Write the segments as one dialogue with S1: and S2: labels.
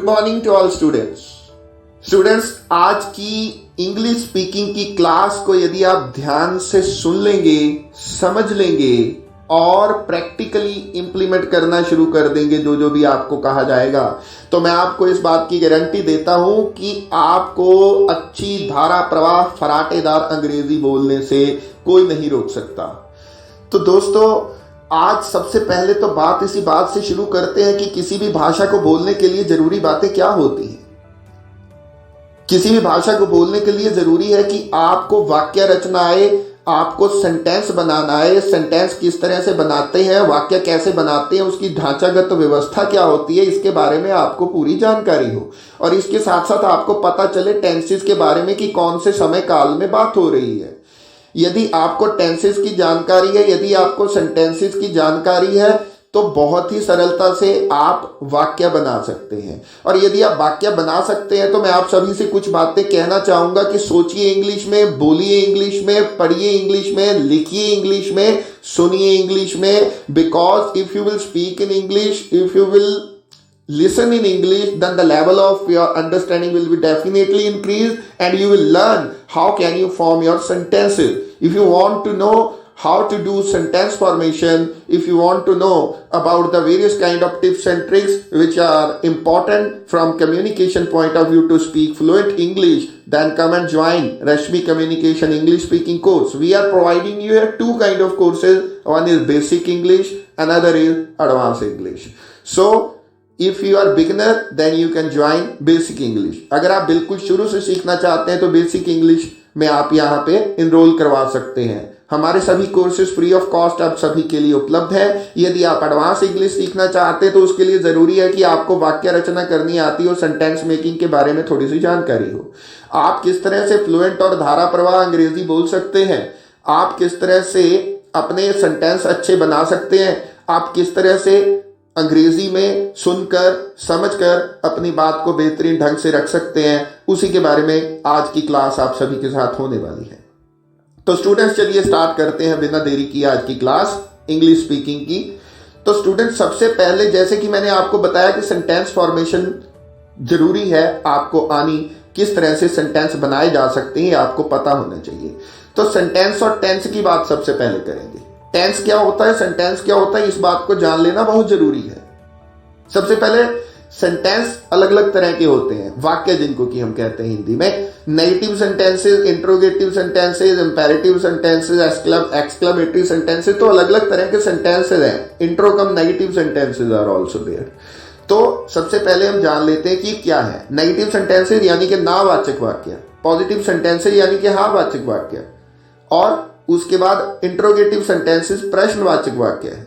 S1: Morning to all students, आज की English speaking की क्लास को यदि आप ध्यान से सुन लेंगे, समझ लेंगे और प्रैक्टिकली इंप्लीमेंट करना शुरू कर देंगे जो जो भी आपको कहा जाएगा, तो मैं आपको इस बात की गारंटी देता हूं कि आपको अच्छी धारा प्रवाह फराटेदार अंग्रेजी बोलने से कोई नहीं रोक सकता। तो दोस्तों, आज सबसे पहले तो बात इसी बात से शुरू करते हैं कि किसी भी भाषा को बोलने के लिए जरूरी बातें क्या होती हैं। किसी भी भाषा को बोलने के लिए जरूरी है कि आपको वाक्य रचना आए, आपको सेंटेंस बनाना है। सेंटेंस किस तरह से बनाते हैं, वाक्य कैसे बनाते हैं, उसकी ढांचागत व्यवस्था क्या होती है, इसके बारे में आपको पूरी जानकारी हो। और इसके साथ साथ आपको पता चले टेंसेस के बारे में कि कौन से समय काल में बात हो रही है। यदि आपको टेंसेस की जानकारी है, यदि आपको सेंटेंसेस की जानकारी है, तो बहुत ही सरलता से आप वाक्य बना सकते हैं। और यदि आप वाक्य बना सकते हैं तो मैं आप सभी से कुछ बातें कहना चाहूंगा कि सोचिए इंग्लिश में, बोलिए इंग्लिश में, पढ़िए इंग्लिश में, लिखिए इंग्लिश में, सुनिए इंग्लिश में। Because if you will speak in English, if you will listen in English, then the level of your understanding will be definitely increased and you will learn how can you form your sentences. If you want to know how to do sentence formation, if you want to know about the various kind of tips and tricks which are important from communication point of view to speak fluent English, then come and join Rashmi Communication English Speaking course. We are providing you here two kind of courses. One is basic English, another is advanced English. So if you are beginner then you can join basic English. अगर आप बिल्कुल शुरू से सीखना चाहते हैं तो basic English में आप यहाँ पे इनरोल करवा सकते हैं। हमारे सभी कोर्सेज फ्री ऑफ कॉस्ट आप सभी के लिए उपलब्ध है। यदि आप एडवांस इंग्लिश सीखना चाहते हैं तो उसके लिए जरूरी है कि आपको वाक्य रचना करनी आती हो, सेंटेंस मेकिंग के बारे में थोड़ी सी जानकारी हो। आप किस तरह से फ्लुएंट और धारा प्रवाह अंग्रेजी बोल सकते हैं, आप किस तरह से अपने सेंटेंस अच्छे बना सकते हैं, आप किस तरह से अंग्रेजी में सुनकर समझकर अपनी बात को बेहतरीन ढंग से रख सकते हैं, उसी के बारे में आज की क्लास आप सभी के साथ होने वाली है। तो स्टूडेंट्स, चलिए स्टार्ट करते हैं बिना देरी किए आज की क्लास इंग्लिश स्पीकिंग की। तो स्टूडेंट्स, सबसे पहले जैसे कि मैंने आपको बताया कि सेंटेंस फॉर्मेशन जरूरी है, आपको आनी किस तरह से सेंटेंस बनाए जा सकते हैं आपको पता होना चाहिए। तो सेंटेंस और टेंस की बात सबसे पहले करेंगे। टेंस क्या होता है, सेंटेंस क्या होता है, इस बात को जान लेना बहुत जरूरी है। सबसे पहले सेंटेंस अलग अलग तरह के होते हैं, वाक्य जिनको कि हम कहते हैं हिंदी में। Negative sentences, interrogative sentences, imperative sentences, exclamatory sentences, तो अलग अलग तरह के सेंटेंसेस हैं। Intro cum negative sentences are also there. तो सबसे पहले हम जान लेते हैं कि क्या है नेगेटिव सेंटेंसेस, यानी कि नावाचक वाक्य। पॉजिटिव सेंटेंसेस यानी कि हाँ वाचक वाक्य। और उसके बाद इंट्रोगेटिव सेंटेंसेस प्रश्नवाचक वाक्य है।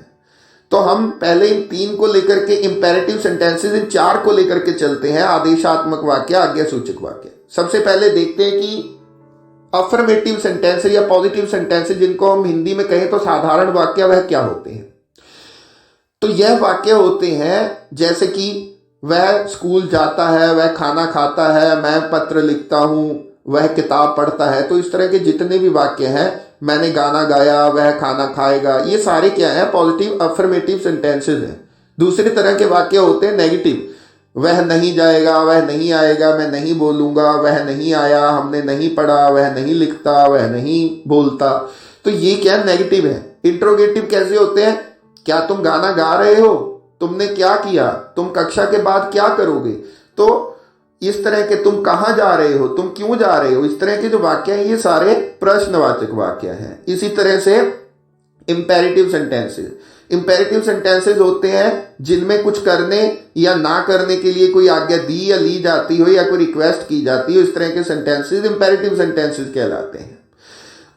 S1: तो हम पहले इन तीन को लेकर के, इंपेरेटिव सेंटेंसेस इन चार को लेकर के चलते हैं, आदेशात्मक वाक्य, आज्ञासूचक वाक्य। सबसे पहले देखते हैं कि अफर्मेटिव सेंटेंसेस या पॉजिटिव सेंटेंसेस जिनको हम हिंदी में कहें तो साधारण वाक्य, वह क्या होते हैं। तो यह वाक्य होते हैं जैसे कि वह स्कूल जाता है, वह खाना खाता है, मैं पत्र लिखता हूं, वह किताब पढ़ता है। तो इस तरह के जितने भी वाक्य हैं, मैंने गाना गाया, वह खाना खाएगा, ये सारे क्या है, पॉजिटिव अफर्मेटिव सेंटेंसेस हैं। दूसरी तरह के वाक्य होते हैं नेगेटिव। वह नहीं जाएगा, वह नहीं आएगा, मैं नहीं बोलूंगा, वह नहीं आया, हमने नहीं पढ़ा, वह नहीं लिखता, वह नहीं बोलता। तो ये क्या नेगेटिव है। इंट्रोगेटिव कैसे होते हैं, क्या तुम गाना गा रहे हो, तुमने क्या किया, तुम कक्षा के बाद क्या करोगे। तो इस तरह के तुम कहां जा रहे हो, तुम क्यों जा रहे हो, इस तरह के जो वाक्य हैं ये सारे प्रश्नवाचक वाक्य हैं। इसी तरह से इंपेरेटिव सेंटेंसेस, इंपेरेटिव सेंटेंसेस होते हैं जिनमें कुछ करने या ना करने के लिए कोई आज्ञा दी या ली जाती हो या कोई रिक्वेस्ट की जाती हो, इस तरह के सेंटेंसेस इंपेरेटिव सेंटेंसेस कहलाते हैं।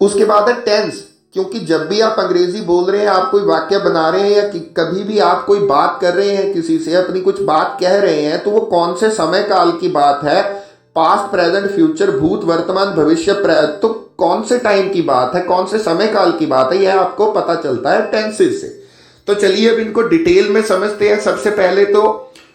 S1: उसके बाद है टेंस, क्योंकि जब भी आप अंग्रेजी बोल रहे हैं, आप कोई वाक्य बना रहे हैं या कभी भी आप कोई बात कर रहे हैं, किसी से अपनी कुछ बात कह रहे हैं, तो वो कौन से समय काल की बात है, पास्ट, प्रेजेंट, फ्यूचर, भूत, वर्तमान, भविष्य, तो कौन से टाइम की बात है, कौन से समय काल की बात है, यह आपको पता चलता है टेंसेस से। तो चलिए अब इनको डिटेल में समझते हैं। सबसे पहले तो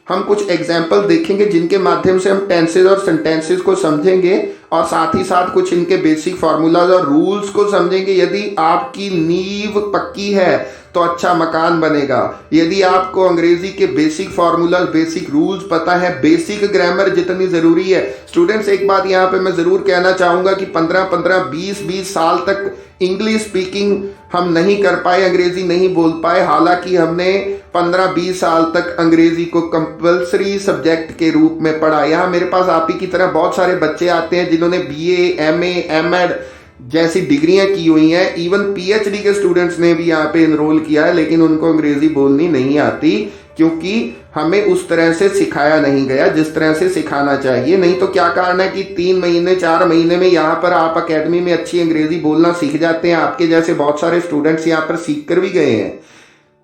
S1: हम कुछ एग्जाम्पल देखेंगे जिनके माध्यम से हम टेंसेस और सेंटेंसेस को समझेंगे और साथ ही साथ कुछ इनके बेसिक फार्मूलाज और रूल्स को समझेंगे। यदि आपकी नींव पक्की है तो अच्छा मकान बनेगा। यदि आपको अंग्रेजी के बेसिक फार्मूलाज, बेसिक रूल्स पता है, बेसिक ग्रामर जितनी जरूरी है। स्टूडेंट्स, एक बात यहाँ पे मैं जरूर कहना चाहूंगा कि 15-15, 20-20 साल तक इंग्लिश स्पीकिंग हम नहीं कर पाए, अंग्रेजी नहीं बोल पाए। हालांकि हमने 15-20 साल तक अंग्रेजी को कंपल्सरी सब्जेक्ट के रूप में पढ़ा। यहाँ मेरे पास आप ही की तरह बहुत सारे बच्चे आते हैं जिन्होंने BA, MA, M.Ed जैसी डिग्रियां की हुई हैं। इवन PhD के स्टूडेंट्स ने भी यहाँ पे इनरोल किया है, लेकिन उनको अंग्रेजी बोलनी नहीं आती, क्योंकि हमें उस तरह से सिखाया नहीं गया जिस तरह से सिखाना चाहिए। नहीं तो क्या कारण है कि 3 महीने 4 महीने में यहाँ पर आप अकेडमी में अच्छी अंग्रेजी बोलना सीख जाते हैं। आपके जैसे बहुत सारे स्टूडेंट्स यहाँ पर सीख कर भी गए हैं।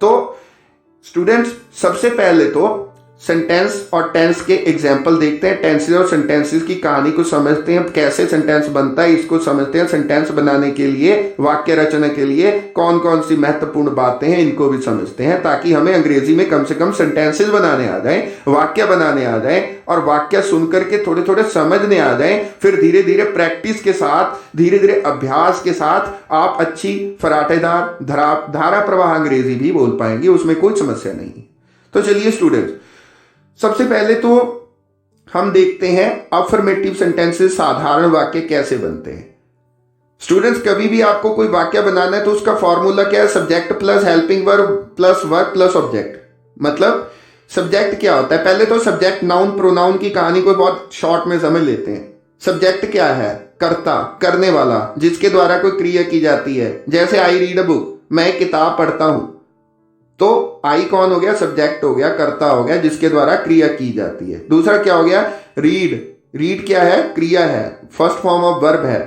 S1: तो स्टूडेंट्स, सबसे पहले तो सेंटेंस और टेंस के एग्जाम्पल देखते हैं। टेंसेस और सेंटेंसेस की कहानी को समझते हैं, कैसे सेंटेंस बनता है इसको समझते हैं। सेंटेंस बनाने के लिए, वाक्य रचना के लिए कौन कौन सी महत्वपूर्ण बातें हैं इनको भी समझते हैं, ताकि हमें अंग्रेजी में कम से कम सेंटेंसेस बनाने आ जाए, वाक्य बनाने आ जाए, और वाक्य सुनकर के थोड़े थोड़े समझने आ जाए। फिर धीरे धीरे प्रैक्टिस के साथ, धीरे धीरे अभ्यास के साथ आप अच्छी फराटेदार धारा प्रवाह अंग्रेजी भी बोल पाएंगे, उसमें कोई समस्या नहीं। तो चलिए स्टूडेंट्स, सबसे पहले तो हम देखते हैं अफर्मेटिव सेंटेंसेस, साधारण वाक्य कैसे बनते हैं। स्टूडेंट्स, कभी भी आपको कोई वाक्य बनाना है तो उसका फॉर्मूला क्या है? Subject plus helping verb plus verb plus object. मतलब सब्जेक्ट क्या होता है? पहले तो सब्जेक्ट नाउन प्रोनाउन की कहानी को बहुत शॉर्ट में समझ लेते हैं। सब्जेक्ट क्या है? कर्ता, करने वाला, जिसके द्वारा कोई क्रिया की जाती है। जैसे आई रीड अ बुक, मैं एक किताब पढ़ता हूं, तो आई कौन हो गया? सब्जेक्ट हो गया, कर्ता हो गया, जिसके द्वारा क्रिया की जाती है। दूसरा क्या हो गया? रीड। रीड क्या है? क्रिया है, फर्स्ट फॉर्म ऑफ वर्ब है।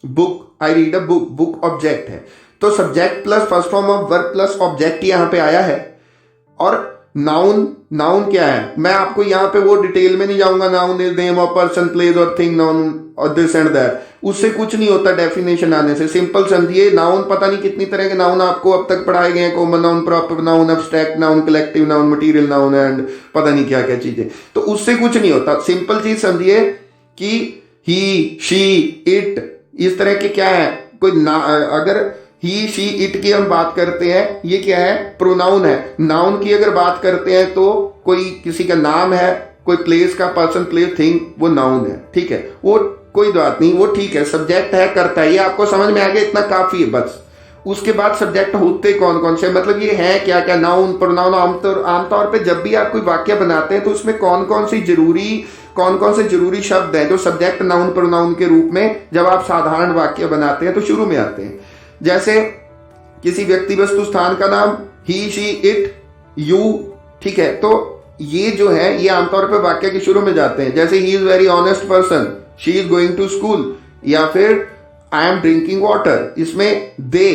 S1: Book, I read a book, book object है। तो subject plus first form of verb plus object यहां पे आया है। और नाउन, नाउन क्या है? मैं आपको यहाँ पे वो डिटेल में नहीं जाऊंगा, noun is name of person, place और थिंग, नाउन और दिस एंड दैट, उससे कुछ नहीं होता डेफिनेशन आने से। सिंपल समझिए, नाउन पता नहीं कितनी तरह के नाउन आपको अब तक पढ़ाए गए हैं, common noun, proper noun, abstract noun, collective noun, material noun and पता नहीं क्या क्या चीजें। तो उससे कुछ नहीं होता। सिंपल चीज समझिए कि ही, शी, इट, इस तरह के क्या है कोई अगर ही, शी, इट की हम बात करते हैं, ये क्या है? प्रोनाउन है। नाउन की अगर बात करते हैं तो कोई किसी का नाम है, कोई प्लेस का, पर्सन, प्लेस, थिंग, वो नाउन है। ठीक है, वो कोई बात नहीं, वो ठीक है। सब्जेक्ट है, करता है, ये आपको समझ में आ गया, इतना काफी है बस। उसके बाद सब्जेक्ट होते कौन कौन से, मतलब ये है क्या क्या? Noun, pronoun. आमतौर पे जब भी आप कोई वाक्य बनाते हैं तो उसमें कौन कौन से जरूरी शब्द हैं जो सब्जेक्ट, नाउन, प्रोनाउन के रूप में जब आप साधारण वाक्य बनाते हैं तो शुरू में आते हैं। जैसे किसी व्यक्ति, वस्तु, स्थान का नाम, ही, शी, इट, यू। ठीक है, तो ये जो है ये आमतौर पे वाक्य के शुरू में जाते हैं। जैसे he is very honest person, she is going to school, या फिर आई एम ड्रिंकिंग वाटर। इसमें दे,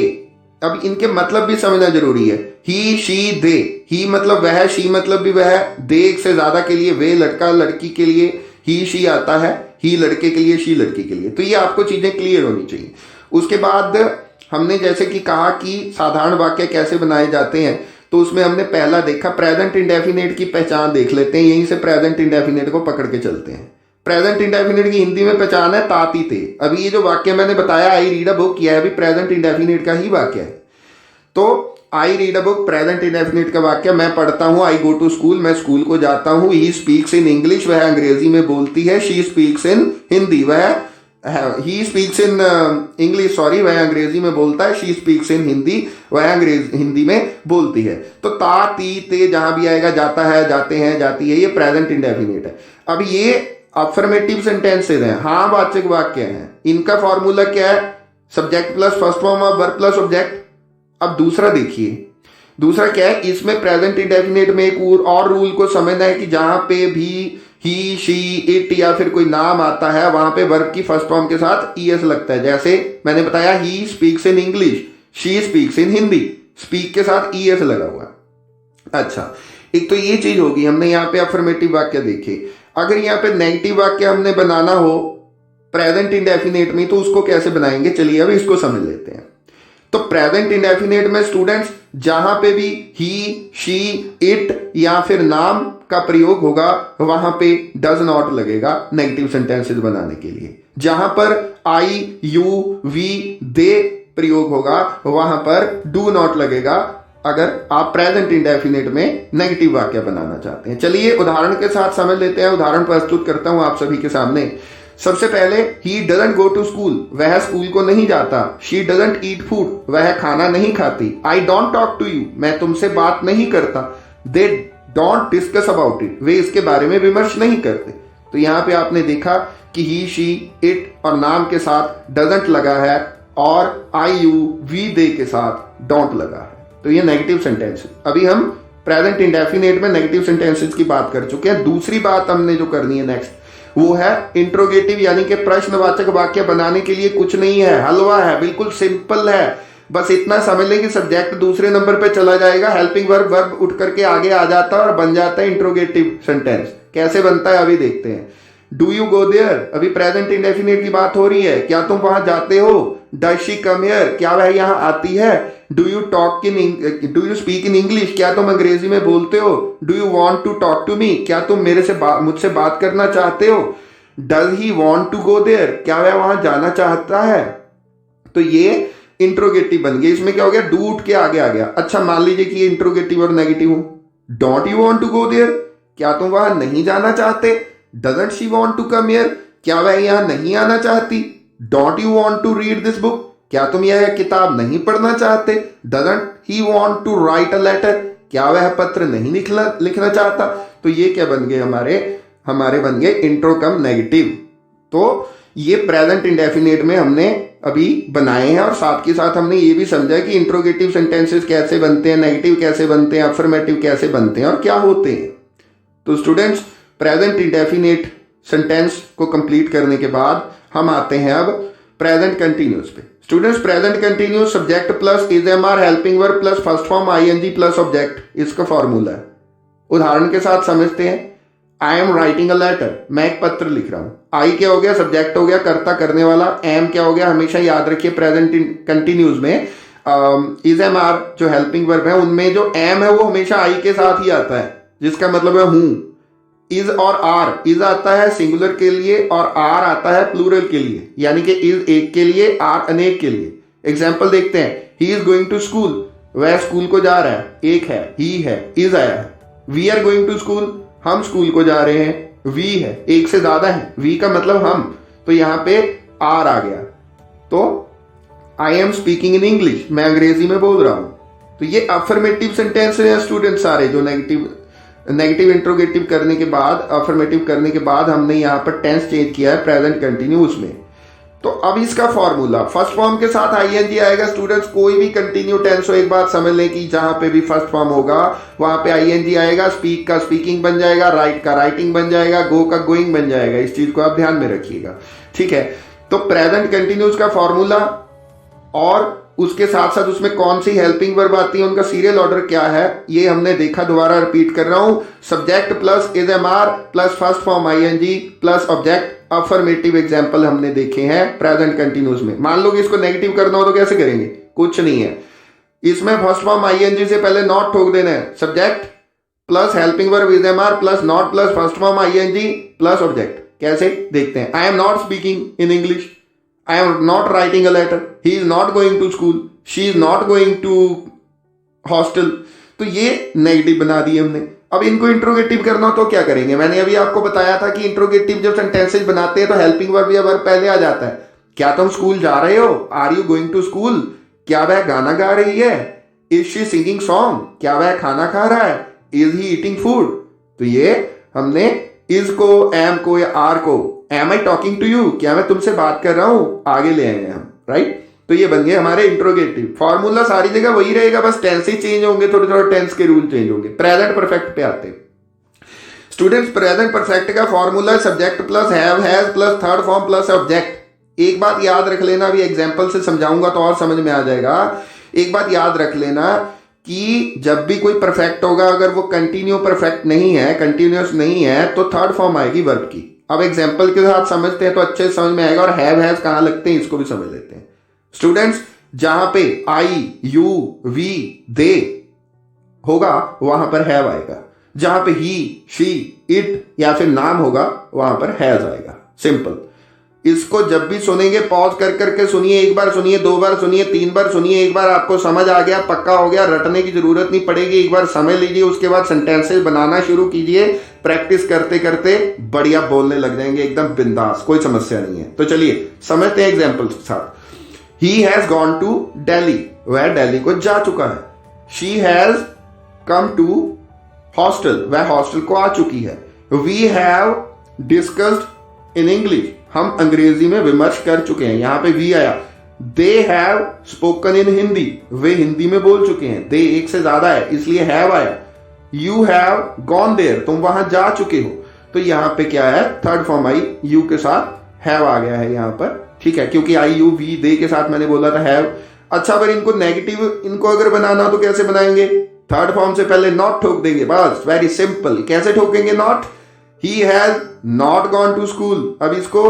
S1: अब इनके मतलब भी समझना जरूरी है। ही, शी, दे। ही मतलब वह, शी मतलब भी वह, दे एक से ज्यादा के लिए, वे लड़का लड़की के लिए ही, शी आता है, ही लड़के के लिए, शी लड़की के लिए। तो ये आपको चीजें क्लियर होनी चाहिए। उसके बाद हमने जैसे कि कहा कि साधारण वाक्य कैसे बनाए जाते हैं, तो उसमें हमने पहला देखा प्रेजेंट इंडेफिनिट की पहचान देख लेते हैं। यहीं से प्रेजेंट इंडेफिनिट को पकड़ के चलते हैं। प्रेजेंट इंडेफिनिट की हिंदी में पहचान है ताती थे। अभी ये जो वाक्य मैंने बताया, आई रीड अ बुक, यह भी प्रेजेंट इंडेफिनिट का ही वाक्य है। तो I read a book present indefinite का वाक्य, मैं पढ़ता हूं। आई गो टू स्कूल, मैं स्कूल को जाता हूं। ही स्पीक्स इन इंग्लिश, वह अंग्रेजी में बोलती है। शी स्पीक्स इन हिंदी, वह he speaks in English, sorry, वह अंग्रेजी में बोलता है। शी स्पीक्स इन हिंदी, वह हिंदी में बोलती है। तो ता, ती, ते जहां भी आएगा, जाता है, जाते हैं, जाती है, ये प्रेजेंट इंडेफिनिट है। अब ये अफर्मेटिव सेंटेंसेज हैं, हाँ वाचक वाक्य हैं। इनका फॉर्मूला क्या है? Subject plus first form of verb plus object. अब दूसरा देखिए, दूसरा क्या है? इसमें प्रेजेंट इंडेफिनिट में एक और रूल को समझना है कि जहां पे भी ही, शी, इट या फिर कोई नाम आता है, वहां पे वर्ब की फर्स्ट फॉर्म के साथ ईएस लगता है। जैसे मैंने बताया, he speaks in English, she speaks in Hindi, speak के साथ ईएस लगा हुआ। अच्छा, एक तो ये चीज होगी, हमने यहाँ पे अफर्मेटिव वाक्य देखे। अगर यहाँ पे नेगेटिव वाक्य हमने बनाना हो प्रेजेंट इंडेफिनिट में, तो उसको कैसे बनाएंगे? चलिए अब इसको समझ लेते हैं। तो प्रेजेंट इंडेफिनिट में स्टूडेंट्स जहां पे भी ही, शी, इट या फिर नाम का प्रयोग होगा, वहां पे डज नॉट लगेगा नेगेटिव सेंटेंसेस बनाने के लिए। जहां पर आई यू वी दे प्रयोग होगा वहां पर डू नॉट लगेगा, अगर आप प्रेजेंट इंडेफिनिट में नेगेटिव वाक्य बनाना चाहते हैं। चलिए उदाहरण के साथ समझ लेते हैं। उदाहरण प्रस्तुत करता हूं आप सभी के सामने। सबसे पहले, he doesn't go to school, वह स्कूल को नहीं जाता। शी डजंट ईट फूड, वह खाना नहीं खाती। I don't talk to you, मैं तुमसे बात नहीं करता। They don't discuss about it, वे इसके बारे में विमर्श नहीं करते। तो यहां पे आपने देखा कि ही शी इट और नाम के साथ डजंट लगा है और आई यू वी दे के साथ डोंट लगा है। तो ये नेगेटिव सेंटेंस है। अभी हम प्रेजेंट इंडेफिनिट में नेगेटिव सेंटेंसेस की बात कर चुके हैं। दूसरी बात हमने जो करनी है नेक्स्ट, वो है इंट्रोगेटिव, यानी कि प्रश्नवाचक वाक्य बनाने के लिए कुछ नहीं है, हलवा है, बिल्कुल सिंपल है। बस इतना समझ लें कि सब्जेक्ट दूसरे नंबर पे चला जाएगा, हेल्पिंग वर्ब वर्ब उठ करके आगे आ जाता है और बन जाता है इंट्रोगेटिव सेंटेंस। कैसे बनता है अभी देखते हैं। डू यू गो देयर, अभी प्रेजेंट इंडेफिनिट की बात हो रही है, क्या तुम वहां जाते हो। डज शी कम हियर, क्या वह यहां आती है। Do you speak in English, क्या तुम अंग्रेजी में बोलते हो। Do you want to talk to me, क्या तुम मुझसे बात करना चाहते हो। Does he want to go there, क्या वह वहां जाना चाहता है। तो ये इंट्रोगेटिव बन गया। इसमें क्या हो गया, डू उठ के आगे आ गया। अच्छा मान लीजिए कि ये इंट्रोगेटिव और नेगेटिव हो। Don't you want to go there, क्या तुम वहां नहीं जाना चाहते। Doesn't she want to come here, क्या वह यहां नहीं आना चाहती। Don't you want to read this book, क्या तुम यह किताब नहीं पढ़ना चाहते। Doesn't he want to write a letter, क्या वह पत्र नहीं लिखना चाहता। तो ये क्या बन गए, हमारे बन गए इंट्रो कम नेगेटिव। तो ये प्रेजेंट इंडेफिनिट में हमने अभी बनाए हैं और साथ के साथ हमने ये भी समझा कि इंट्रोगेटिव सेंटेंसेस कैसे बनते हैं, नेगेटिव कैसे बनते हैं, अफर्मेटिव कैसे बनते हैं और क्या होते हैं। तो स्टूडेंट्स, प्रेजेंट इंडेफिनिट सेंटेंस को कंप्लीट करने के बाद हम आते हैं अब प्रेजेंट कंटिन्यूस पे। Students, present continuous subject plus is am are helping verb plus first form ING plus object, इसका फॉर्मूला है। उदाहरण के साथ समझते हैं। I am writing a letter, मैं एक पत्र लिख रहा हूं। आई क्या हो गया, सब्जेक्ट हो गया, कर्ता करने वाला। एम क्या हो गया, हमेशा याद रखिए प्रेजेंट कंटिन्यूस में इज एम आर जो हेल्पिंग वर्ब है उनमें जो एम है वो हमेशा आई के साथ ही आता है, जिसका मतलब है हूं। इज और आर, इज आता है सिंगुलर के लिए और आर आता है प्लूरल के लिए, यानी कि इज एक के लिए, आर अनेक के लिए। एग्जाम्पल देखते हैं। He is going to school, वह स्कूल को जा रहा है, एक है, ही है, इज आया है। We are going to school, हम स्कूल को जा रहे हैं, वी है, एक से ज्यादा है, वी का मतलब हम, तो यहां पे आर आ गया। तो I am speaking in English, मैं अंग्रेजी में बोल रहा हूं। तो ये अफर्मेटिव सेंटेंस है स्टूडेंट सारे, जो नेगेटिव इंट्रोगेटिव करने के बाद, अफर्मेटिव करने के बाद हमने यहां पर टेंस चेंज किया है प्रेजेंट कंटिन्यूस में। तो अब इसका फॉर्मूला, फर्स्ट फॉर्म के साथ आईएनजी आएगा। स्टूडेंट्स, कोई भी कंटिन्यू टेंस हो, एक बात समझ लें कि जहां पे भी फर्स्ट फॉर्म होगा वहां पे आईएनजी आएगा। स्पीक का स्पीकिंग बन जाएगा, राइट का राइटिंग बन जाएगा, गो का गोइंग बन जाएगा। इस चीज को आप ध्यान में रखिएगा, ठीक है। तो प्रेजेंट कंटिन्यूस का फॉर्मूला और उसके साथ साथ उसमें कौन सी हेल्पिंग वर्ब आती है, उनका सीरियल ऑर्डर क्या है, ये हमने देखा। दोबारा रिपीट कर रहा हूं। Subject plus is am are plus first form ING plus object, affirmative example हमने देखे हैं प्रेजेंट कंटिन्यूस में। मान लो कि इसको नेगेटिव करना हो तो कैसे करेंगे, कुछ नहीं है। इसमें फर्स्ट फॉर्म आईएनजी से पहले नॉट ठोक देना है। Subject plus helping verb is am are plus not plus first form ING plus object. कैसे देखते हैं। I am not speaking in English, I am not writing a letter, he is not going to school, she is not going to hostel। तो ये negative बना दिए हमने। अब इनको इंट्रोगेटिव करना हो तो क्या करेंगे। मैंने अभी आपको बताया था कि इंट्रोगेटिव जब सेंटेंसेस बनाते हैं तो हेल्पिंग वर्ब या वर्ब पहले आ जाता है। क्या तुम स्कूल जा रहे हो, are you going to school, क्या वह गाना गा रही है, इज शी सिंगिंग सॉन्ग, क्या वह खाना खा रहा है, इज ही ईटिंग फूड। तो ये हमने इज को, एम को या आर को, am I talking to you, क्या मैं तुमसे बात कर रहा हूं, आगे ले आएंगे हम, राइट। तो ये बन गए हमारे इंट्रोगेटिव। फॉर्मूला सारी जगह वही रहेगा, बस टेंस ही चेंज होंगे, थोड़े थोड़े टेंस के रूल चेंज होंगे। प्रेजेंट परफेक्ट पे आते हैं स्टूडेंट्स। प्रेजेंट परफेक्ट का formula subject plus have has plus third form plus object. एक बात याद रख लेना, अभी एग्जाम्पल से समझाऊंगा तो और समझ में आ जाएगा। एक बात याद रख लेना कि जब भी कोई परफेक्ट होगा, अगर वो कंटिन्यू परफेक्ट नहीं है, कंटिन्यूअस नहीं है, तो थर्ड फॉर्म आएगी वर्ब की। अब एग्जाम्पल के साथ समझते हैं तो अच्छे समझ में आएगा। और हैव हैज कहां लगते हैं इसको भी समझ लेते हैं स्टूडेंट्स। जहां पे आई यू वी दे होगा वहां पर हैव आएगा। जहां पे ही शी इट या फिर नाम होगा वहां पर हैज आएगा। सिंपल। इसको जब भी सुनेंगे पॉज कर करके सुनिए, एक बार सुनिए, 2 बार सुनिए, 3 बार सुनिए, एक बार आपको समझ आ गया, पक्का हो गया, रटने की जरूरत नहीं पड़ेगी, एक बार समझ लीजिए, उसके बाद सेंटेंसेस बनाना शुरू कीजिए, प्रैक्टिस करते करते बढ़िया बोलने लग जाएंगे एकदम बिंदास, कोई समस्या नहीं है। तो चलिए समझते हैं एग्जाम्पल के साथ। He has gone to Delhi, वह दिल्ली को जा चुका है। She has come to hostel, वह हॉस्टल को आ चुकी है। We have discussed in English, हम अंग्रेजी में विमर्श कर चुके हैं, यहां पे वी आया। They have spoken in Hindi, वे हिंदी में बोल चुके हैं, दे एक से ज्यादा है इसलिए हैव आया। यू हैव गॉन देयर, तुम वहां जा चुके हो, तो यहां पे क्या है, थर्ड फॉर्म आई यू के साथ हैव आ गया है यहां पर, ठीक है, क्योंकि आई यू वी दे के साथ मैंने बोला था हैव। अच्छा, अगर इनको नेगेटिव इनको अगर बनाना तो कैसे बनाएंगे, थर्ड फॉर्म से पहले नॉट ठोक देंगे, बस वेरी सिंपल। कैसे ठोकेंगे not, he has not gone to school, अब इसको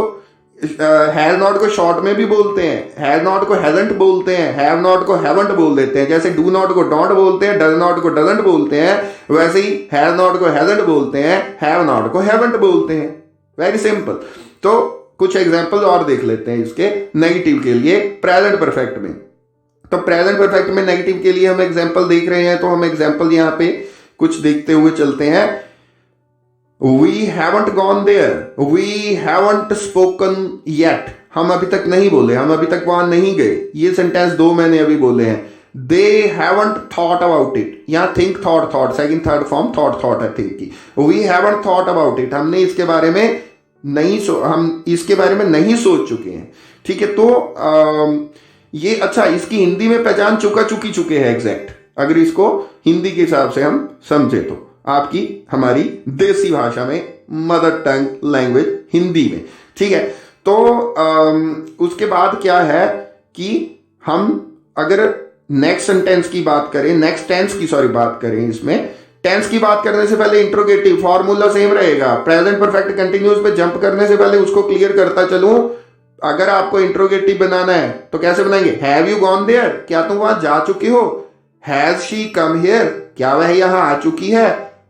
S1: हैज नॉट को शॉर्ट में भी बोलते हैं, हैज नॉट को हैजंट बोलते हैं, हैव नॉट को हैवंट बोल देते हैं, जैसे डू नॉट को डोंट बोलते हैं, डज नॉट को डजंट बोलते हैं, वैसे ही हैज नॉट को हैजंट बोलते हैं, हैव नॉट को हैवंट बोलते हैं, वेरी सिंपल। तो कुछ एग्जांपल और देख लेते हैं इसके नेगेटिव के लिए प्रेजेंट परफेक्ट में। तो प्रेजेंट परफेक्ट में नेगेटिव के लिए हम एग्जांपल देख रहे हैं, तो हम एग्जांपल यहां पे कुछ देखते हुए चलते हैं। We haven't gone there, we haven't spoken yet, हम अभी तक नहीं बोले, हम अभी तक वहां नहीं गए, ये सेंटेंस दो मैंने अभी बोले हैं। They haven't thought about it, यहाँ think thought second third form thought है think की। We haven't thought about it, हमने इसके बारे में हम इसके बारे में नहीं सोच चुके हैं, ठीक है। तो ये अच्छा, इसकी हिंदी में पहचान चुके हैं एग्जैक्ट, अगर इसको हिंदी के हिसाब से हम समझे तो आपकी हमारी देसी भाषा में, मदर टंग लैंग्वेज हिंदी में, ठीक है। तो उसके बाद क्या है कि हम अगर नेक्स्ट सेंटेंस की बात करें, नेक्स्ट टेंस की बात करें, इसमें टेंस की बात करने से पहले इंट्रोगेटिव फॉर्मूला सेम रहेगा। प्रेजेंट परफेक्ट कंटिन्यूअस पे जंप करने से पहले उसको क्लियर करता चलूं। अगर आपको इंट्रोगेटिव बनाना है तो कैसे बनाएंगे, हैव यू गॉन देयर, क्या तुम वहां जा चुके हो। हैज शी कम हियर, क्या वह यहां आ चुकी है।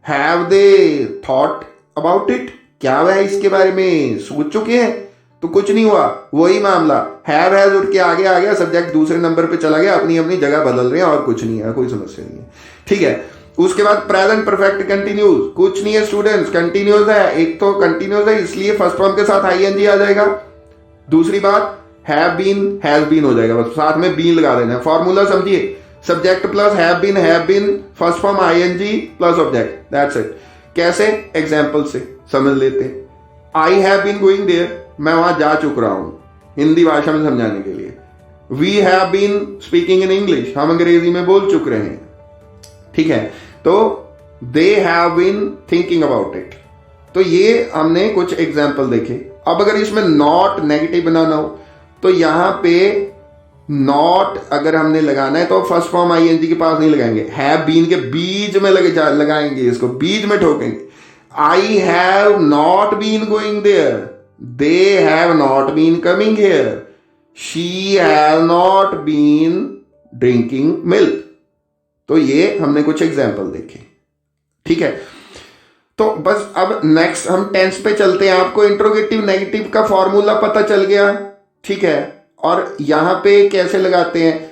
S1: Have they thought about it, क्या वह इसके बारे में सोच चुके हैं। तो कुछ नहीं हुआ, वही मामला, हैव हैज उठ के आगे आ गया, सब्जेक्ट दूसरे नंबर पे चला गया, अपनी अपनी जगह बदल रहे हैं और कुछ नहीं है, कोई समस्या नहीं है, ठीक है। उसके बाद प्रेजेंट परफेक्ट कंटिन्यूस, कुछ नहीं है स्टूडेंट्स, कंटिन्यूस है। एक तो कंटिन्यूस है इसलिए फर्स्ट फॉर्म के साथ आईएनजी आ जाएगा। दूसरी बात हैव बीन हैज बीन हो जाएगा, बस साथ में बीन लगा देना है। फॉर्मूला समझिए, subject plus have been first form ING plus object, that's it. कैसे, एग्जांपल से समझ लेते हैं। I have been going there, मैं वहां जा चुक रहा हूं, हिंदी भाषा में समझाने के लिए। We have been speaking in English, हम अंग्रेजी में बोल चुक रहे हैं, ठीक है। तो they have been thinking about it. तो ये हमने कुछ एग्जाम्पल देखे। अब अगर इसमें नॉट नेगेटिव बनाना हो तो यहां पे नॉट अगर हमने लगाना है तो फर्स्ट फॉर्म आईएनजी के पास नहीं लगाएंगे, हैव बीन के बीच में लगाएंगे, इसको बीच में ठोकेंगे। I have not been going there, they have not been coming here, she have not been drinking milk. तो ये हमने कुछ एग्जाम्पल देखे, ठीक है। तो बस अब नेक्स्ट हम टेंस पे चलते हैं। आपको इंट्रोगेटिव नेगेटिव का फॉर्मूला पता चल गया, ठीक है। और यहां पे कैसे लगाते हैं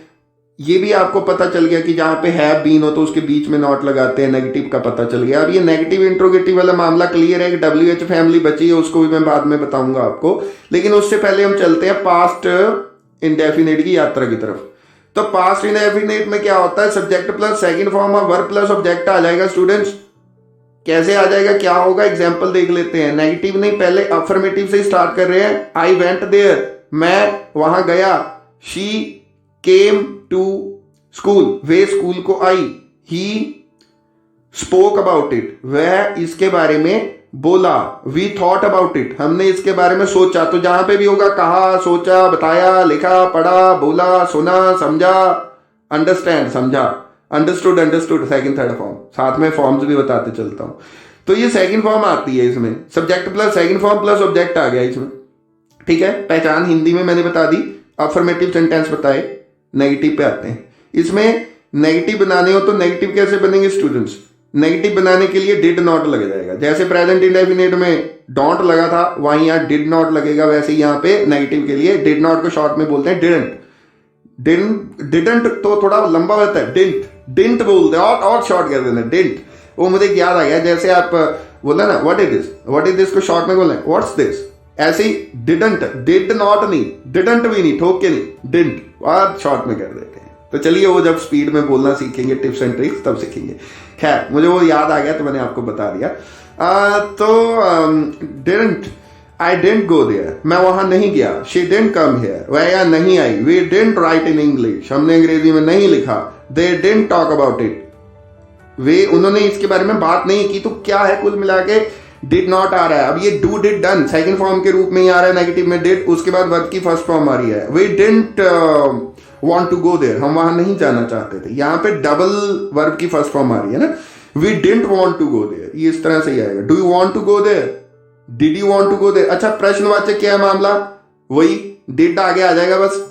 S1: ये भी आपको पता चल गया कि जहां पे हैव बीन हो तो उसके बीच में नॉट लगाते हैं, नेगेटिव का पता चल गया। अब ये नेगेटिव इंट्रोगेटिव वाला मामला क्लियर है कि WH फैमिली बची है, उसको भी मैं बाद में बताऊंगा आपको। लेकिन उससे पहले हम चलते हैं पास्ट इंडेफिनिट की यात्रा की तरफ। तो पास्ट इंडेफिनिट में क्या होता है, subject plus second form of verb plus object आ जाएगा स्टूडेंट्स। कैसे आ जाएगा, क्या होगा, एग्जाम्पल देख लेते हैं। नेगेटिव नहीं, पहले अफर्मेटिव से स्टार्ट कर रहे हैं। आई वेंट देयर, मैं वहां गया। शी केम टू स्कूल, वे स्कूल को आई। ही स्पोक अबाउट इट, वह इसके बारे में बोला। वी थॉट अबाउट इट, हमने इसके बारे में सोचा। तो जहां पे भी होगा कहा, सोचा, बताया, लिखा, पढ़ा, बोला, सुना, समझा, अंडरस्टैंड समझा, अंडरस्टूड सेकंड थर्ड फॉर्म, साथ में फॉर्म्स भी बताते चलता हूं। तो ये सेकंड फॉर्म आती है इसमें, subject plus second form plus object आ गया इसमें, ठीक है। पहचान हिंदी में मैंने बता दी, अफर्मेटिव सेंटेंस बताए। नेगेटिव पे आते हैं। इसमें नेगेटिव बनाने हो तो नेगेटिव कैसे बनेंगे स्टूडेंट्स, नेगेटिव बनाने के लिए डिड नॉट लग जाएगा। जैसे प्रेजेंट इंडेफिनिट में डोंट लगा था, वहीं यहाँ डिड नॉट लगेगा, वैसे यहाँ पे नेगेटिव के लिए डिड नॉट को शॉर्ट में बोलते हैं डिडंट। डिडंट तो थोड़ा लंबा होता है, डिंट बोलते हैं और शॉर्ट कर देते हैं डिंट। वो मुझे याद आ गया, जैसे आप बोला ना व्हाट इज दिस को शॉर्ट में बोलना है व्हाट्स दिस, ऐसे ही डिडंट, डिड नॉट नहीं, डिडंट भी नहीं, ठोक के नहीं, डिंट और शॉर्ट में कर देते हैं। तो चलिए वो जब स्पीड में बोलना सीखेंगे, टिप्स एंड ट्रिक्स, तब सीखेंगे। खैर मुझे वो याद आ गया तो मैंने आपको बता दिया। Didn't, I didn't go there, मैं वहां नहीं गया। शी डिडंट कम हियर, वह यहाँ नहीं आई। We didn't write in English, हमने अंग्रेजी में नहीं लिखा। They didn't talk about it, वे उन्होंने इसके बारे में बात नहीं की। तो क्या है, कुल मिला के डिड नॉट आ रहा है। अब ये do did done second form के रूप में ही आ रहा है नेगेटिव में डिड, उसके बाद वर्ब की फर्स्ट फॉर्म आ रही है। We didn't want to go there, हम वहां नहीं जाना चाहते थे। यहाँ पे डबल वर्ब की फर्स्ट फॉर्म आ रही है ना, we didn't want to go there, ये इस तरह से ही आएगा। Do you want to go there, did you want to go there. अच्छा प्रश्नवाचक क्या है मामला, वही डिड आगे आ जाएगा बस।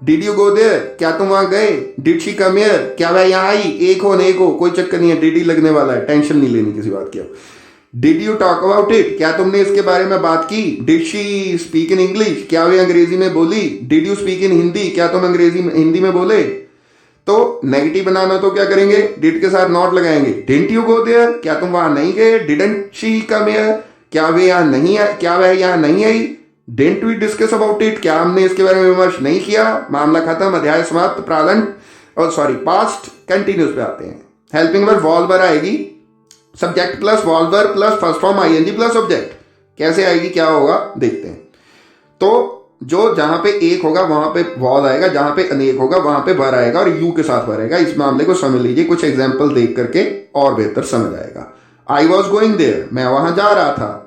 S1: डिड यू गो देयर, क्या तुम वहां गए। डिड शी कम हियर, क्या वह यहाँ आई। एक हो न एक हो कोई चक्कर नहीं है, डिड ही लगने वाला है, टेंशन नहीं लेनी किसी बात की। अब did you talk about it, क्या तुमने इसके बारे में बात की। Did she speak in English, क्या वे अंग्रेजी में बोली। डिड यू स्पीक इन हिंदी, क्या तुम हिंदी में बोले। तो नेगेटिव बनाना तो क्या करेंगे, डिड के साथ नॉट लगाएंगे। डिडंट यू गो देयर, क्या तुम वहां नहीं गए। डिडंट शी कम हियर, क्या वे यहाँ नहीं आए, क्या वह यहाँ नहीं आई। Didn't we discuss about it, क्या हमने इसके बारे में विमर्श नहीं किया। मामला खत्म, अध्याय समाप्त। पास्ट कंटिन्यूस पे आते हैं। हेल्पिंग वर्ब वॉल्व वर्ब आएगी, सब्जेक्ट प्लस वॉल्व verb plus first form ING plus object. कैसे आएगी, क्या होगा देखते हैं। तो जो जहां पे एक होगा वहां पे वॉल आएगा, जहां पे अनेक होगा वहां पे वर आएगा और यू के साथ वर आएगा। इस मामले को समझ लीजिए, कुछ एग्जाम्पल देख करके और बेहतर समझ आएगा। आई वॉज गोइंग देयर, मैं वहां जा रहा था।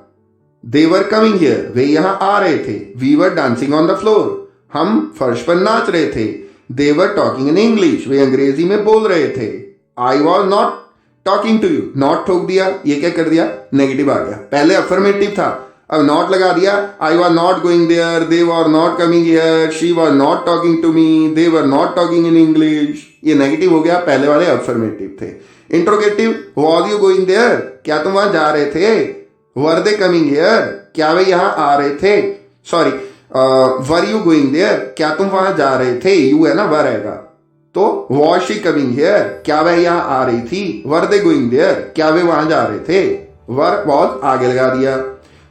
S1: दे वर कमिंग हियर, वे यहां आ रहे थे। We were dancing on the floor, हम फर्श पर नाच रहे थे। दे वर टॉकिंग इन इंग्लिश, वे अंग्रेजी में बोल रहे थे। I was not talking to you, not ठोक दिया, ये क्या कर दिया, नेगेटिव आ गया। पहले अफर्मेटिव था, अब नॉट लगा दिया। I was not going there, they were not coming here, she was not talking to me, they were not talking in English, ये नेगेटिव हो गया, पहले वाले अफर्मेटिव थे। Interrogative, was you going there, क्या तुम वहां जा रहे थे। वर दे कमिंग हियर, क्या वे यहां आ रहे थे। Sorry, were you going there, क्या तुम वहां जा रहे थे, यू है ना, वर आएगा। तो वॉज शी कमिंग हियर, क्या वह यहां आ रही थी। वर दे गोइंग देयर, क्या वे वहां जा रहे थे। वर वॉज आगे लगा दिया।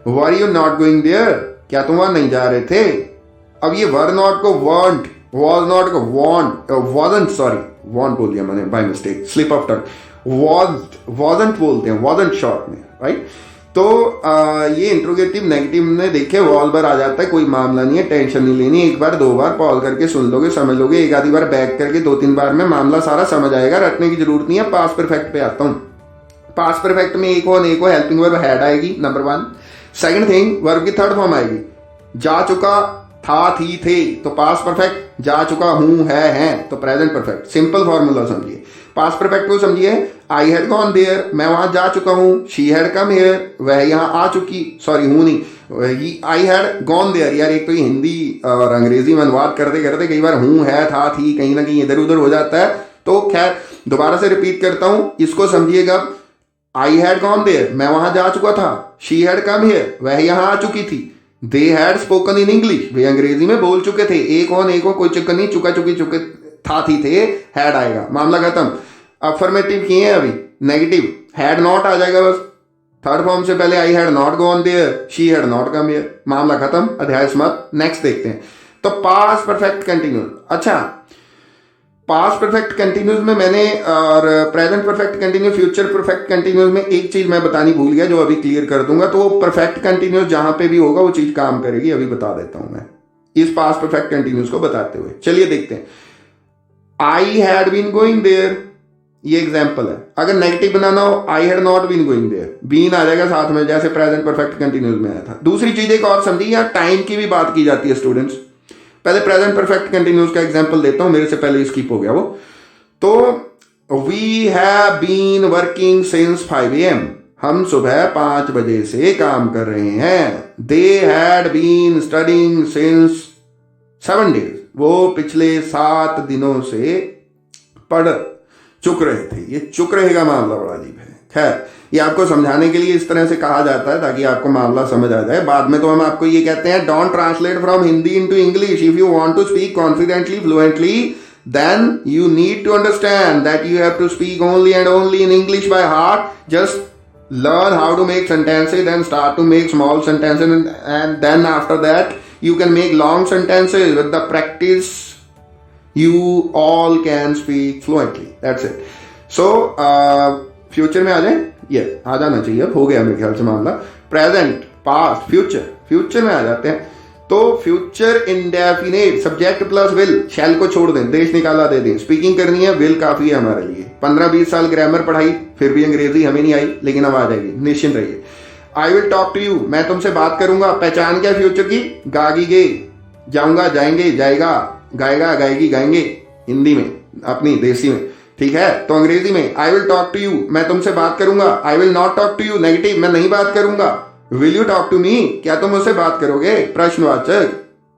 S1: Were you not going there, क्या तुम वहां नहीं जा रहे थे। अब ये वर नॉट को वॉन्ट, वॉज नॉट को वॉन्ट, वॉजंट, सॉरी वॉन्ट बोल दिया मैंने by mistake, slip of tongue. Wasn't बोलते हैं, वॉजंट शॉर्ट में, राइट। तो ये इंट्रोगेटिव नेगेटिव में देखिए वॉल बर आ जाता है, कोई मामला नहीं है, टेंशन नहीं लेनी। एक बार दो बार पॉज करके सुन लोगे, समझ लोगे, एक आधी बार बैक करके दो तीन बार में मामला सारा समझ आएगा, रटने की जरूरत नहीं है। पास परफेक्ट पे आता हूं। पास परफेक्ट में एक हो हेल्पिंग वर्ब हैड आएगी, नंबर 1। सेकंड थिंग, वर्ब की थर्ड फॉर्म आएगी। जा चुका, था, थी, थे, तो पास परफेक्ट। जा चुका हूं, है, तो प्रेजेंट परफेक्ट। सिंपल फॉर्मूला समझिए। पास परफेक्ट को समझिए, आई हैड गॉन देयर, मैं वहां जा चुका हूं। शी हैड कम हियर, वह यहां आ चुकी, सॉरी हूं नहीं, आई हैड गॉन देयर। यार एक तो ये हिंदी और अंग्रेजी में अनुवाद करते करते कई बार हूं, है, था, थी कहीं ना कहीं इधर उधर हो जाता है। तो खैर दोबारा से रिपीट करता हूं, इसको समझिएगा। आई हैड गॉन देयर, मैं वहां जा चुका था। शी हैड कम हियर, वह यहां आ चुकी थी। They had spoken in English, वे अंग्रेजी में बोल चुके थे। एक हो कोई चक्कर नहीं, चुका चुकी चुके, था, थी, थे, हैड आएगा, मामला खत्म। अफर्मेटिव किए हैं अभी, नेगेटिव हैड नॉट आ जाएगा बस। थर्ड फॉर्म से पहले I had not gone there, she had not come here, मामला खत्म, अध्याय समाप्त। नेक्स्ट देखते हैं। तो पास परफेक्ट कंटिन्यूस। अच्छा, पास परफेक्ट कंटिन्यूस में मैंने और present perfect continuous, future perfect continuous में एक चीज मैं बतानी भूल गया, जो अभी क्लियर कर दूंगा। तो परफेक्ट कंटिन्यूस जहां पे भी होगा वो चीज काम करेगी, अभी बता देता हूं मैं इस पास परफेक्ट कंटिन्यूस को बताते हुए। चलिए देखते हैं। I had been going there, ये एग्जाम्पल है। अगर नेगेटिव बनाना हो, I had not been going there, been आ जाएगा साथ में, जैसे प्रेजेंट परफेक्ट कंटिन्यूस में आया था। दूसरी चीज एक और समझिए, यहाँ टाइम की भी बात की जाती है स्टूडेंट्स। पहले प्रेजेंट परफेक्ट कंटिन्यूस का एग्जांपल देता हूं, मेरे से पहले स्किप हो गया वो। तो we have been working since 5 AM, हम सुबह 5 बजे से काम कर रहे हैं। They had been studying since 7 days, वो पिछले 7 दिनों से पढ़ चुक रहे थे। ये चुक रहेगा मामला बड़ा अजीब है। खैर, ये आपको समझाने के लिए इस तरह से कहा जाता है ताकि आपको मामला समझ आ जाए। बाद में तो हम आपको ये कहते हैं, don't translate from Hindi into English if you want to speak confidently fluently, then you need to understand that you have to speak only and only in English by heart. Just learn how to make sentences, then start to make small sentences, and then after that you can make long sentences. With the practice you all can speak fluently. That's it. So future में आ जाए, ये आ जाना चाहिए, अब हो गया मेरे ख्याल से मामला। प्रेजेंट, पास्ट, फ्यूचर, फ्यूचर में आ जाते हैं। तो future indefinite, subject plus will, shall को छोड़ दें, देश निकाला दे दें, स्पीकिंग करनी है, विल काफी है हमारे लिए। 15-20 साल ग्रामर पढ़ाई, फिर भी अंग्रेजी हमें नहीं आई, लेकिन अब आ जाएगी, निश्चिंत रहिए। I will talk to you, मैं तुमसे बात करूंगा। पहचान क्या फ्यूचर की? गागी गे, जाऊंगा, जाएंगे, जाएगा, गाएगा, गाएगी, गाएंगे, हिंदी में, अपनी देसी में, ठीक है। तो अंग्रेजी में I will talk to you, मैं तुमसे बात करूंगा। I will not talk to you, negative, मैं नहीं बात करूंगा। Will you talk to me, क्या तुम मुझसे बात करोगे? प्रश्नवाचक,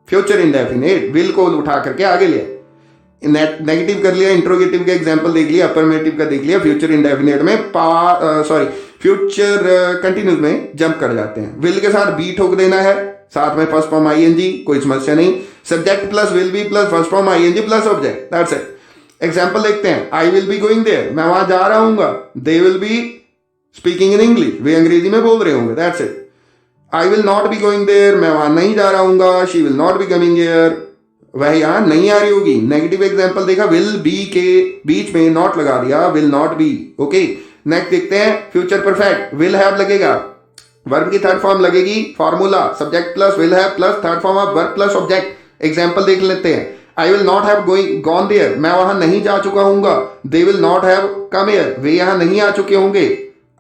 S1: फ्यूचर इंडेफिनेट, विल को उठा करके आगे लिया, नेगेटिव कर लिया, इंट्रोगेटिव का एग्जांपल देख लिया, अफर्मेटिव का देख लिया। फ्यूचर इंडेफिनेट में फ्यूचर कंटिन्यूस में जंप कर जाते हैं। विल के साथ बी ठोक देना है, साथ में फर्स्ट फॉर्म आईएनजी, कोई समस्या नहीं। Subject plus will be plus first form ING plus object, that's it. Example देखते हैं। I will be going there, मैं वहां जा रहा हूंगा। They will be speaking in English, वे अंग्रेजी में बोल रहे होंगे, that's it. I will not be going there, मैं वहां नहीं जा रहा हूंगा। She will not be coming here, वह यहां नहीं आ रही होगी। नेगेटिव एग्जाम्पल देखा, विल बी के बीच में नॉट लगा दिया, will not be, okay. Next देखते हैं फ्यूचर परफेक्ट, विल हैव लगेगा, वर्ब की थर्ड फॉर्म लगेगी, formula subject plus will have plus third form of verb plus object. Example देख लेते हैं। I will not have gone there, मैं वहां नहीं जा चुका हूंगा। They will not have come here, वे यहां नहीं आ चुके होंगे।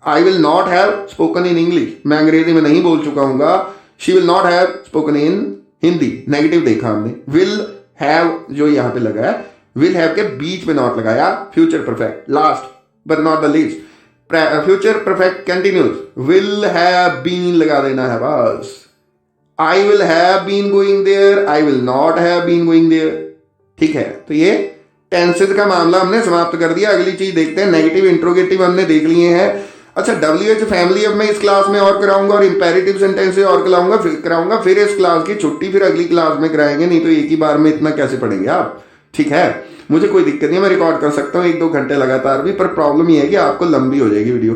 S1: I will not have spoken in English, मैं अंग्रेजी में नहीं बोल चुका हूंगा। She will not have spoken in Hindi, negative देखा हमने। विल हैव जो यहां पे लगा है, विल हैव के बीच में नॉट लगाया, future perfect. Last but not the least, future perfect continuous, will have been लगा देना है बस। I will have been going there, I will not have been going there, ठीक है। तो ये टेंसेस का मामला हमने समाप्त कर दिया। अगली चीज देखते हैं, नेगेटिव इंट्रोगेटिव हमने देख लिए हैं। अच्छा, WH फैमिली अब मैं इस क्लास में और कराऊंगा, और इंपेरेटिव सेंटेंसेस और कराऊंगा, फिर इस क्लास की छुट्टी फिर अगली क्लास में कराएंगे, नहीं तो एक ही बार में इतना कैसे पढ़ेंगे आप, ठीक है। मुझे कोई दिक्कत नहीं, मैं रिकॉर्ड कर सकता हूँ 1-2 घंटे लगातार भी, पर प्रॉब्लम ये है कि आपको लंबी हो जाएगी वीडियो।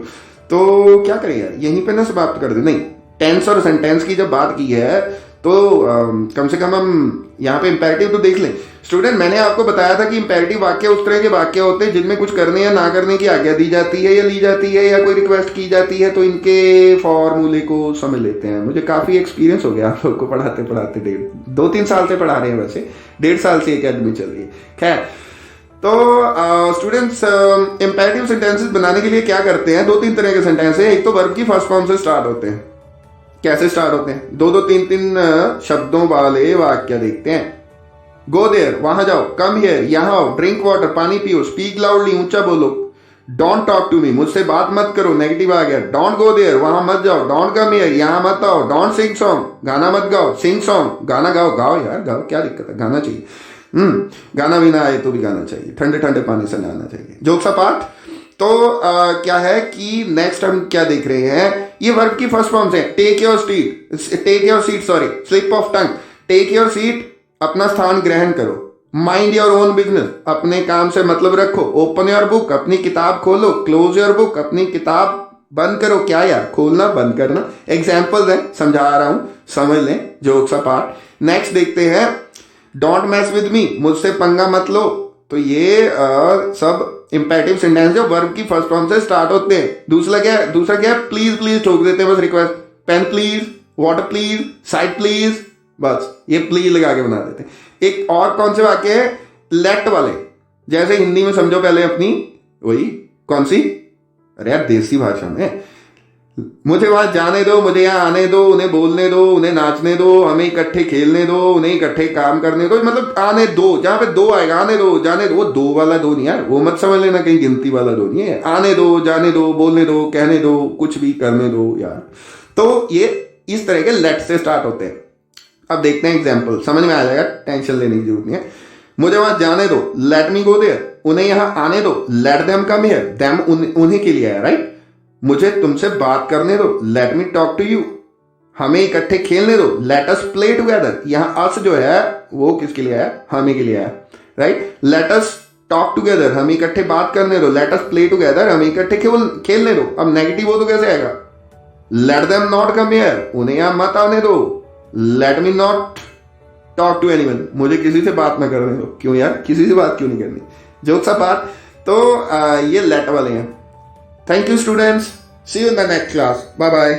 S1: तो क्या करें यार, यहीं पे ना समाप्त कर दे। नहीं, टेंस और सेंटेंस की जब बात की है तो कम से कम हम यहाँ पे इंपेरेटिव तो देख लें। स्टूडेंट, मैंने आपको बताया था कि इंपेरेटिव वाक्य उस तरह के वाक्य होते हैं जिनमें कुछ करने या ना करने की आज्ञा दी जाती है या ली जाती है, या कोई रिक्वेस्ट की जाती है, तो इनके फॉर्मूले को समझ लेते हैं। मुझे काफी एक्सपीरियंस हो गया आप लोग को पढ़ाते पढ़ाते, 2-3 साल से पढ़ा रहे हैं, वैसे 1.5 साल से अकेडमी चल रही है। खैर, तो स्टूडेंट्स, इंपेरेटिव सेंटेंसेस बनाने के लिए क्या करते हैं, 2-3 तरह के सेंटेंस है। एक तो वर्ब की फर्स्ट फॉर्म से स्टार्ट होते हैं। कैसे स्टार्ट होते हैं? 2-2, 3-3 शब्दों वाले वाक्य देखते हैं। गो देयर, वहां जाओ। कम हियर, यहां आओ। ड्रिंक वाटर, पानी पियो। स्पीक लाउडली, ऊंचा बोलो। डोंट टॉक टू मी, मुझसे बात मत करो, नेगेटिव आ गया। डोंट गो देयर, वहां मत जाओ। डोंट कम हियर, यहां मत आओ। डोंट सिंग सॉन्ग, गाना मत गाओ। सिंग सॉन्ग, गाना गाओ। गाओ यार, गाओ, क्या दिक्कत है, गाना चाहिए। गाना भी ना आए तो भी गाना चाहिए, ठंडे ठंडे पानी से नहाना चाहिए। जोक्स अपार्ट, तो क्या है कि नेक्स्ट हम क्या देख रहे हैं, ये वर्ब की फर्स्ट फॉर्म से। Take your seat, sorry, slip of tongue. Take your seat, अपना स्थान ग्रहण करो। माइंड योर ओन बिजनेस, अपने काम से मतलब रखो। ओपन योर बुक, अपनी किताब खोलो। क्लोज योर बुक, अपनी किताब बंद करो। क्या यार, खोलना बंद करना। एग्जाम्पल्स हैं, समझा रहा हूं, समझ लें। Jokes apart. नेक्स्ट देखते हैं, डोंट मैस विद मी, मुझसे पंगा मत लो। तो ये सब इंपेरेटिव सेंटेंस जो वर्ब की फर्स्ट फॉर्म से स्टार्ट होते हैं। दूसरा क्या है, प्लीज ठोक देते हैं बस, request. Pen please, water please, side please, बस ये प्लीज लगा के बना देते हैं। एक और कौन से वाक्य है, लेट वाले, जैसे हिंदी में समझो पहले अपनी, वही कौन सी, अरे यार देसी भाषा में, मुझे वहां जाने दो, मुझे यहाँ आने दो, उन्हें बोलने दो, उन्हें नाचने दो, हमें इकट्ठे खेलने दो, उन्हें इकट्ठे काम करने दो, मतलब आने दो। जहां पे दो आएगा, आने दो, जाने दो, वो दो वाला दो नहीं यार, वो मत समझ लेना कहीं गिनती वाला दो नहीं है। आने दो, जाने दो, बोलने दो, कहने दो, कुछ भी करने दो यार। तो ये इस तरह के लेट से स्टार्ट होते हैं। अब देखते हैं एग्जाम्पल, समझ में आ जाएगा, टेंशन लेने की जरूरत नहीं है। मुझे वहां जाने दो, लेट मी गो देयर। उन्हें यहां आने दो, let them come here. Them उन्हीं के लिए है, राइट। मुझे तुमसे बात करने दो, let me talk to you. हमें इकट्ठे खेलने दो, लेट अस प्ले टुगेदर। यहां अस जो है वो किसके लिए है, हमें के लिए है, right. Let us talk together, हमें इकट्ठे बात करने दो, लेट अस प्ले टुगेदर, हमें इकट्ठे खेलने दो। अब नेगेटिव हो तो कैसे आएगा, let them not come here, उन्हें यहां मत आने दो। Let me not talk to anyone, मुझे किसी से बात ना करने दो। क्यों यार, किसी से बात क्यों नहीं करनी, जो सा बात। तो ये लेट वाले हैं। Thank you students, see you in the next class, bye bye.